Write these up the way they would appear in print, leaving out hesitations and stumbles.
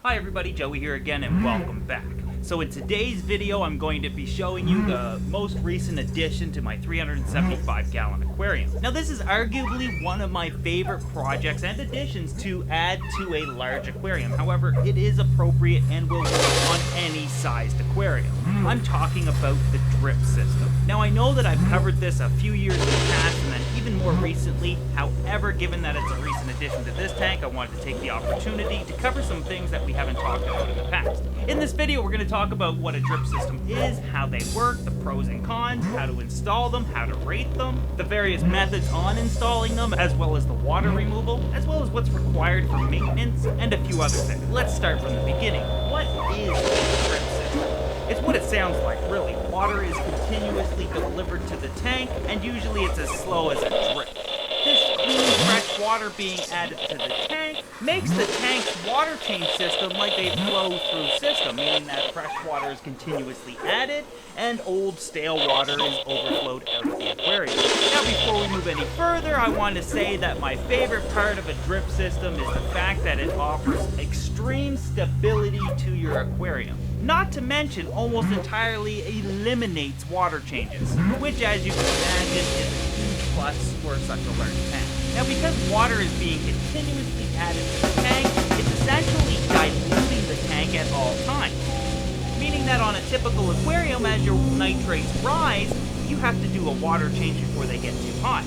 Hi everybody, Joey here again and welcome back. So in today's video I'm going to be showing you the most recent addition to my 375 gallon aquarium. Now this is arguably one of my favorite projects and additions to add to a large aquarium. However, it is appropriate and will work on any sized aquarium. I'm talking about the drip system. Now I know that I've covered this a few years in the past and then even more recently. However, given that it's a recent addition to this tank, I wanted to take the opportunity to cover some things that we haven't talked about in the past. In this video, we're going to talk about what a drip system is, how they work, the pros and cons, how to install them, how to rate them, the various methods on installing them, as well as the water removal, as well as what's required for maintenance, and a few other things. Let's start from the beginning. What is a drip system? It's what it sounds like, really. Water is continuously delivered to the tank, and usually it's as slow as a drip. This clean, fresh water being added to the tank makes the tank's water change system like a flow-through system, meaning that fresh water is continuously added and old, stale water is overflowed out of the aquarium. Now, before we move any further, I want to say that my favorite part of a drip system is the fact that it offers extreme stability to your aquarium. Not to mention, almost entirely eliminates water changes, which, as you can imagine, is a huge plus for such a large tank. Now, because water is being continuously added to the tank, it's essentially diluting the tank at all times. Meaning that on a typical aquarium, as your nitrates rise, you have to do a water change before they get too high.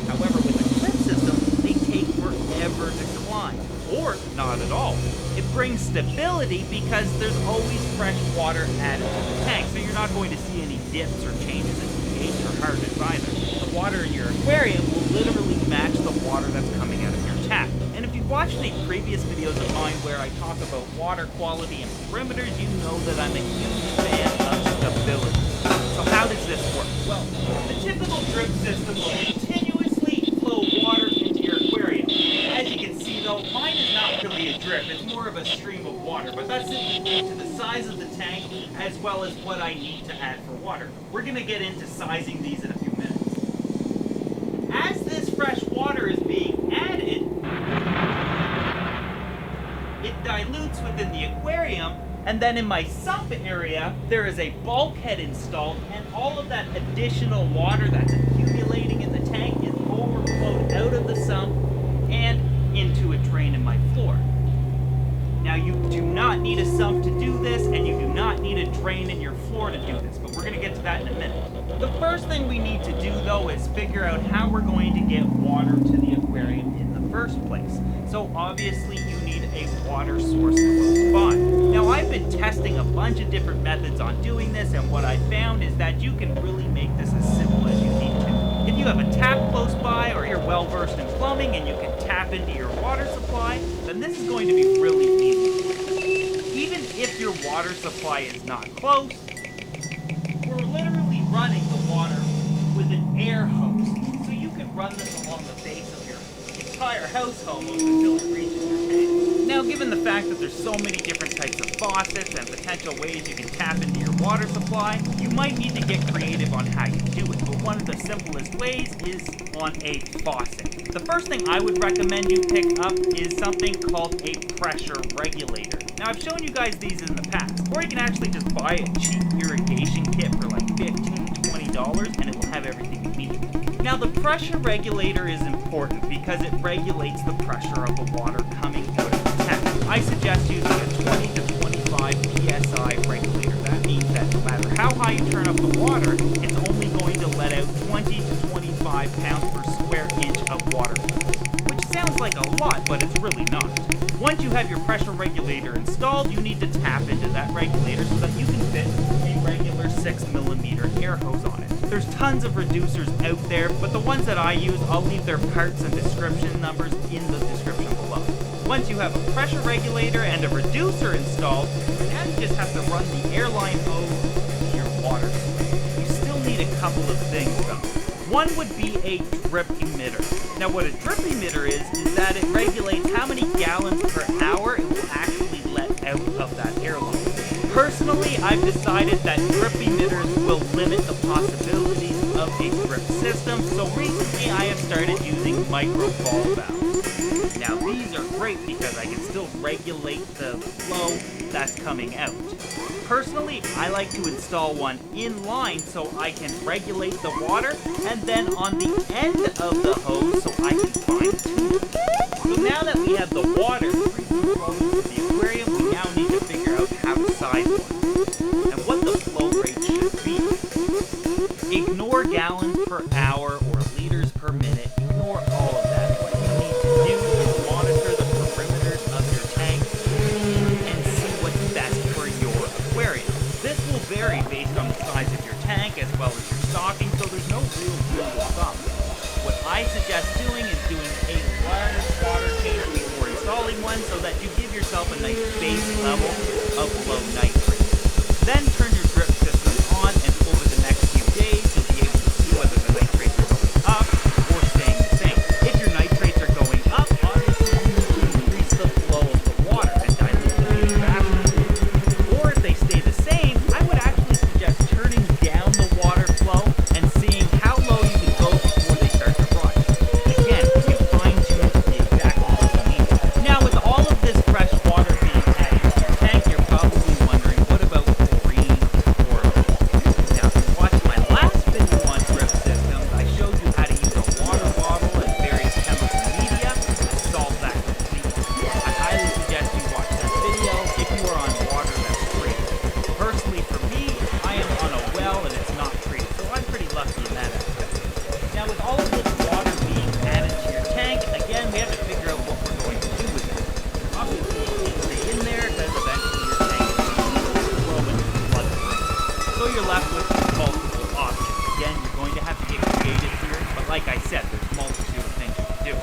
However, with a drip system, they take forever to climb, or not at all. It brings stability because there's always fresh water added to the tank, so you're not going to see any dips or changes in pH or hardness either. The water in your aquarium will literally match the water that's coming out of your tap. And if you've watched any previous videos of mine where I talk about water quality and perimeters, you know that I'm a huge fan of stability. So how does this work? Well, the typical drip system will continuously flow water into your aquarium. As you can see though, mine is not really a drip, it's more of a stream of water, but that's simply due to the size of the tank as well as what I need to add for water. We're going to get into sizing these in a few minutes. As this fresh water is being added, it dilutes within the aquarium, and then in my sump area, there is a bulkhead installed, and all of that additional water that's accumulating in the tank is overflowed out of the sump and into a drain in my floor. Now, you do not need a sump to do this, and you do not need a drain in your floor to do this, but we're going to get to that in a minute. The first thing we need to do, though, is figure out how we're going to get water to the aquarium in the first place. So, obviously, you need a water source close by. Now, I've been testing a bunch of different methods on doing this, and what I found is that you can really make this as simple as you need to. If you have a tap close by, or you're well-versed in plumbing and you can tap into your water supply, then this is going to be really easy. Even if your water supply is not close, we're literally running the water with an air hose. So you can run this along the base of your entire house almost until it reaches your tank. Now, given the fact that there's so many different types of faucets and potential ways you can tap into your water supply, you might need to get creative on how you do it. But one of the simplest ways is on a faucet. The first thing I would recommend you pick up is something called a pressure regulator. Now, I've shown you guys these in the past, or you can actually just buy a cheap irrigation kit for like $15 to $20 and it will have everything you need. Now, the pressure regulator is important because it regulates the pressure of the water coming out of the tank. I suggest using a 20 to 25 psi regulator. That means that no matter how high you turn up the water, it's only going to let out 20 to 25 pounds per square inch of water, which sounds like a lot, but it's really not. Once you have your pressure regulator installed, you need to tap into that regulator so that you can fit a regular 6mm air hose on it. There's tons of reducers out there, but the ones that I use, I'll leave their parts and description numbers in the description below. Once you have a pressure regulator and a reducer installed, now you just have to run the airline hose to your water source. You still need a couple of things though. One would be a drip emitter. Now, what a drip emitter is that it regulates how many gallons per hour it will actually let out of that airline. Personally, I've decided that drip emitters will limit the possibilities of a drip system, so recently I have started using micro ball valves. Now these are great because I can still regulate the flow that's coming out. Personally, I like to install one in line so I can regulate the water, and then on the end of the hose so I can fine tune it. So now that we have the water freely flowing into the aquarium, we now need to figure out how to size one and what the flow rate should be. Ignore gallons per hour or liters per minute. Ignore all of that. What you need to do is monitor the perimeters of your tank and see what's best for your aquarium. This will vary based on the size of your tank as well as your stocking, so there's no real rule of thumb. What I suggest doing is doing a large water change before installing one so that you give yourself a nice base level of low nitrate. Then turn your drip system on, and over the next few days you'll be able to see whether the nitrates are going up or staying the same. If your nitrates are going up, obviously you need to increase the flow of the water and dilute them even faster. Or if they stay the same, I would actually suggest turning down the water flow and seeing how low you can go before they start to run. Again, you fine-tune the exact level you need. Now with all of this fresh water being added to your tank, you're probably wondering, what about chlorine or now if you watched my last video on drip systems, I showed you how to use a water bottle and various chemical media to solve that completely. I highly suggest you watch that video if you are on water that's treated. Personally, for me, I am on a well and it's not treated, so I'm pretty lucky in that aspect. Now with all of this water being added to your tank, again, we have to figure out what we're going to do with it. Obviously, it can't stay in there because eventually your tank is going to overflow and flood through. So you're left with multiple options. Again, you're going to have to get creative here, but like I said, there's a multitude of things you can do.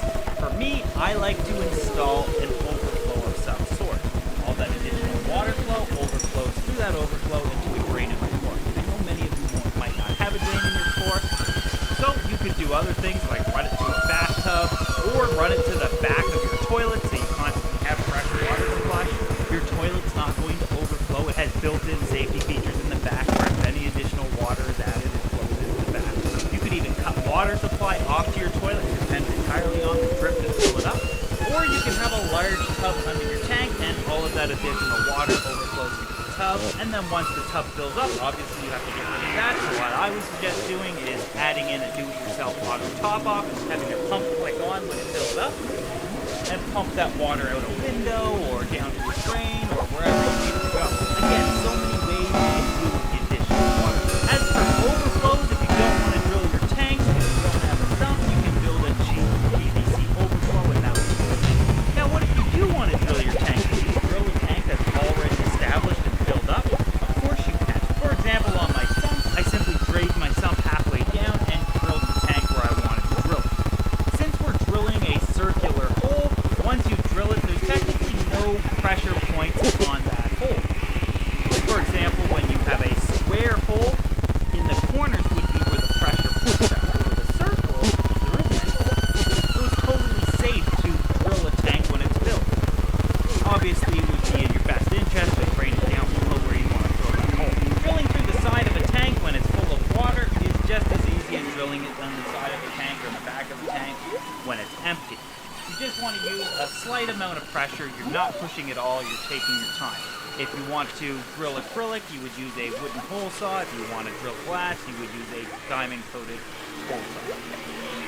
For me, I like to install an overflow of some sort. All that additional water flow overflows through that overflow into a drain in my core. I know many of you might not have a drain in your core, so you could do other things like run it to a bathtub or run it to the back of your toilet so you constantly have fresh water to flush. Your toilet's not going to overflow. It has built-in safety features in the back where if any additional water is added, it flows into the back. You could even cut water supply off to your toilet and depend entirely on the drip to fill it up. Or you can have a large tub under your tank and all of that additional water overflows into the tub. And then once the tub fills up, obviously you have to get rid of that. So what I would suggest doing is adding in a do-it-yourself auto top-off, having your pump click on when it fills up, and pump that water out a window or down to a drain or wherever you need it to go. Again, so many ways you can deal with the additional water. As for overflows, if you don't want to drill your tanks because you don't have a sump, you can build a cheap PVC overflow and that will do it. Now what if you do want to drill your tank? Can you drill a tank that's already established and filled up? Of course you can. For example, on my sump, I simply grazed my sump halfway down and drilled the tank where I wanted to drill it. Since we're drilling a circular hole, once you drill it, there's technically no pressure points on that hole. For example, when you have a square hole, in the corners would be where the pressure points at. For the circle, there isn't any hole. So it's totally safe to drill a tank when it's filled. Obviously, it would be in your best interest to drain it down below where you want to drill that hole. Drilling through the side of a tank when it's full of water is just as easy as drilling it on the side of the tank or in the back of the tank when it's empty. You just want to use a slight amount of pressure. You're not pushing it all, you're taking your time. If you want to drill acrylic, you would use a wooden hole saw. If you want to drill glass, you would use a diamond-coated hole saw.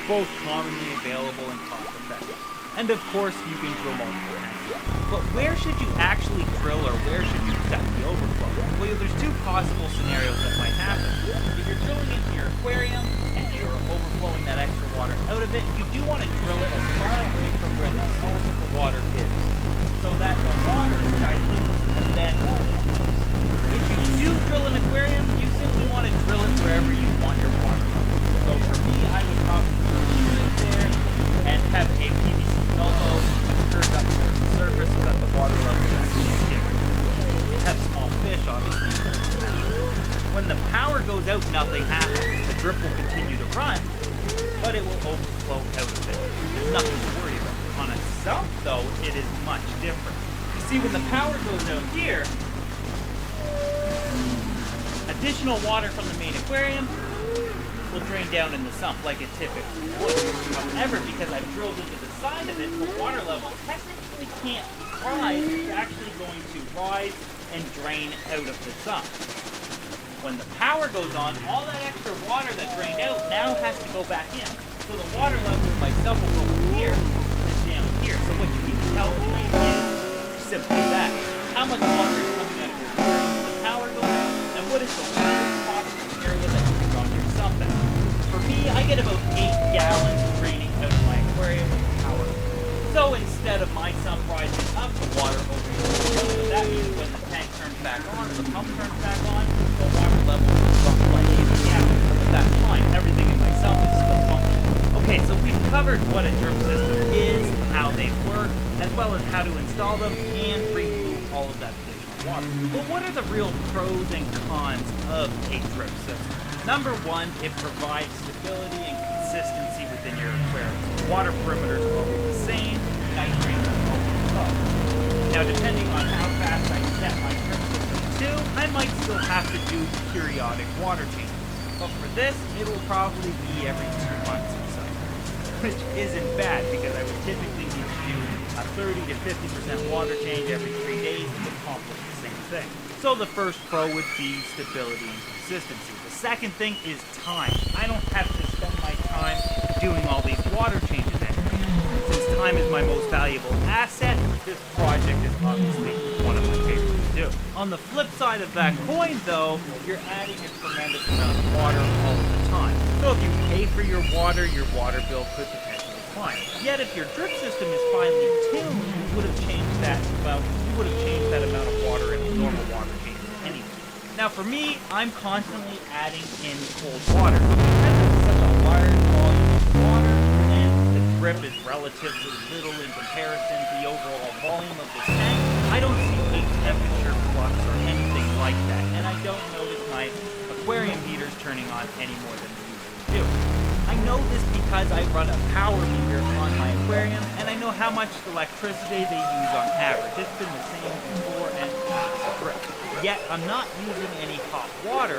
Both commonly available and cost-effective. And of course, you can drill multiple tanks. But where should you actually drill, or where should you set the overflow? Well, there's two possible scenarios that might happen. If you're drilling into your aquarium and you're overflowing that extra water out of it, you do want to drill it as far away from where the source of the water is, so that the water dilutes and then if you do drill an aquarium, you simply want to drill it wherever you want your water. So for me, I would probably drill it there and have a PVC elbow curved up towards the surface so that the water level is actually skimming. Have small fish, obviously. When the power goes out, nothing happens. The drip will continue to run, but it will overflow out of it. There's nothing to worry about. On a sump, though, it is much different. You see, when the power goes out here, additional water from the main aquarium will drain down in the sump like it typically would. However, because I've drilled into the side of it, the water level technically can't rise. It's actually going to rise and drain out of the sump. When the power goes on, all that extra water that drained out now has to go back in. So the water level of my sump will go from here and down here. So what you need to calculate is simply that. How much water is coming out of your aquarium when the power goes out, and what is the lowest possible area that you can run your sump at? For me, I get about 8 gallons draining out of my aquarium when the power goes out. So instead of my sump rising up, the water overflows. So that means when the tank turns back on, or the pump turns back on, the water level will drop like 80 gallons. But that's fine. Everything in my sump is still functioning. Okay, so we've covered what a drip system is, how they work, as well as how to install them and remove all of that additional water. But what are the real pros and cons of a drip system? Number one, it provides stability and consistency within your aquarium. Water perimeters are always the same, nitrates are always low. Now, depending on how fast I set my drip system to, I might still have to do periodic water changes. But for this, it will probably be every 2 months or so, which isn't bad because I would typically need to do a 30 to 50% water change every 3 days to accomplish the same thing. So the first pro would be stability and consistency. The second thing is time. I don't have to spend my time doing all these water changes anymore. Since time is my most valuable asset, this project is obviously one of my favorites to do. On the flip side of that coin, though, you're adding a tremendous amount of water all of the time. So if you pay for your water bill could potentially climb. Yet if your drip system is finely tuned, you would have changed that amount of water in normal water changes anyway. Now for me, I'm constantly adding in cold water. Because it's such a large volume of water, and the drip is relatively little in comparison to the overall volume of the tank, I don't see a temperature flux or anything like that, and I don't notice my aquarium heaters turning on any more than they usually do. I know this because I run a power meter on my aquarium, and I know how much electricity they use on average. It's been the same before and after the drip. Yet I'm not using any hot water,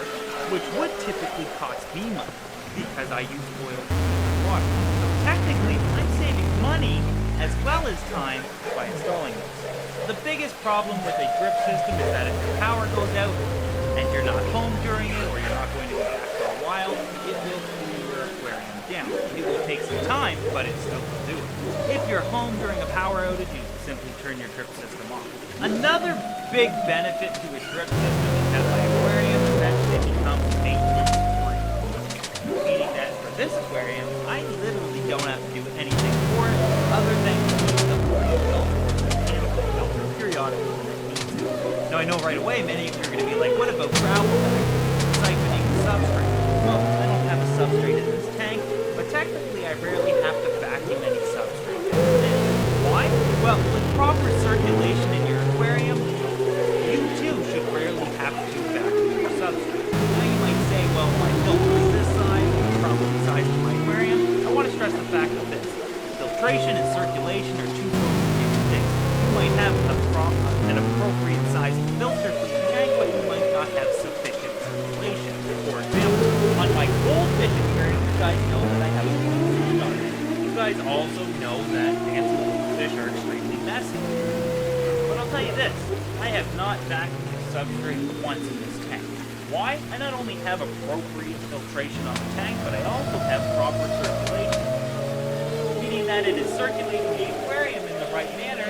which would typically cost me money because I use oil water. So technically, I'm saving money as well as time by installing this. The biggest problem with a drip system is that if your power goes out and you're not home during it, or you're not going to be back for a while, it will cool your aquarium down. It will take some time, but it still will do it. If you're home during a power outage, you simply turn your drip system off. Another big benefit to a drip system is that my aquarium eventually becomes maintenance free. Meaning that for this aquarium, I literally don't have to do anything for it other than clean the aquarium filter or the mechanical filter periodically when it needs to. Now I know right away many of you are going to be like, what about gravel bag siphoning the substrate? Well, I don't have a substrate in this tank, but technically I rarely have to vacuum any substrate. Why? Well, with proper circulation in your aquarium, you too should rarely have to vacuum your substrate. Now you might say, well, my filter is this size, it's probably the size of my aquarium. I want to stress the fact that this. Filtration and circulation are two totally different things. You might have an appropriate size filter for your tank, but you might not have sufficient circulation. For example, on my goldfish aquarium, you guys know that I have a goldfish on it. You guys also know that dancing goldfish are extremely messy. But I'll tell you this, I have not vacuumed the substrate once in this tank. Why? I not only have appropriate filtration on the tank, but I also have proper circulation. Meaning that it is circulating the aquarium in the right manner,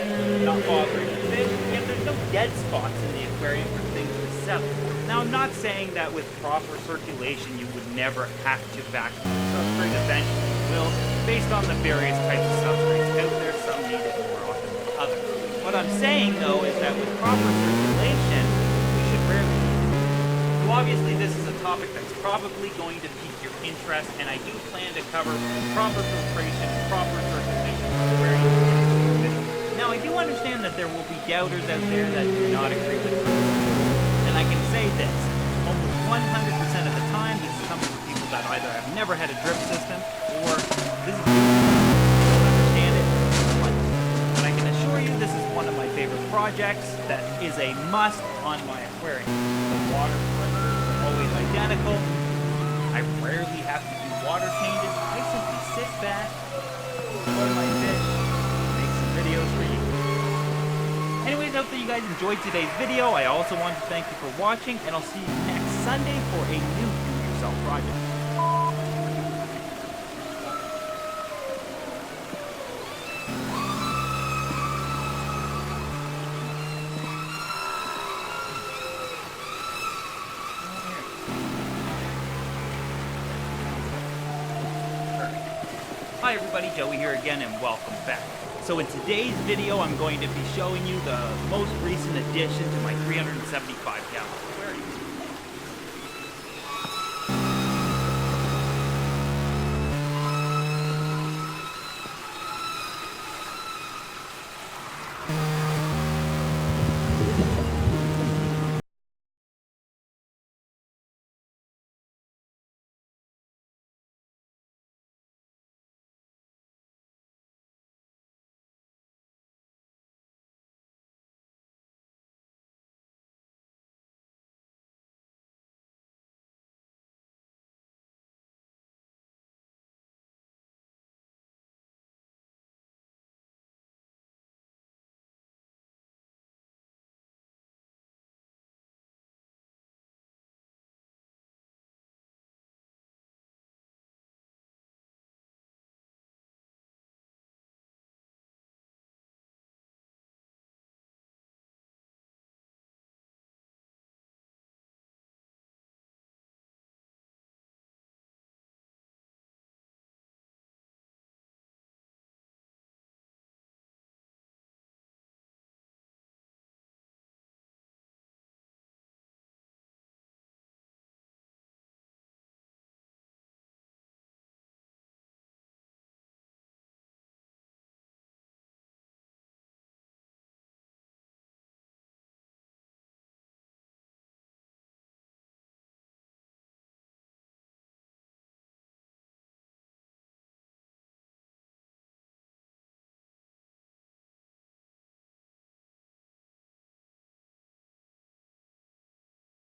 not bothering the fish, and there's no dead spots in the aquarium for things to settle. Now, I'm not saying that with proper circulation you would never have to vacuum the substrate. Eventually you will, based on the various types of substrates out there. Some need it more often than others. What I'm saying, though, is that with proper circulation, we should rarely use it. So obviously this is a topic that's probably going to pique your interest, and I do plan to cover proper filtration and proper circulation for aquariums in this video. Now, I do understand that there will be doubters out there that do not agree with me. And I can say this, almost 100% of the time, this is coming from people that either have never had a drip system, or this is people that don't understand it. But I can assure you this is one of my favorite projects that is a must on my aquarium. The water perimeters are always identical. I rarely have to do water changes. I simply sit back, enjoy my fish, make some videos for you. Anyways, I hope that you guys enjoyed today's video. I also want to thank you for watching, and I'll see you next Sunday for a new do-it-yourself project. Hi everybody, Joey here again and welcome back. So in today's video I'm going to be showing you the most recent addition to my 375 gallon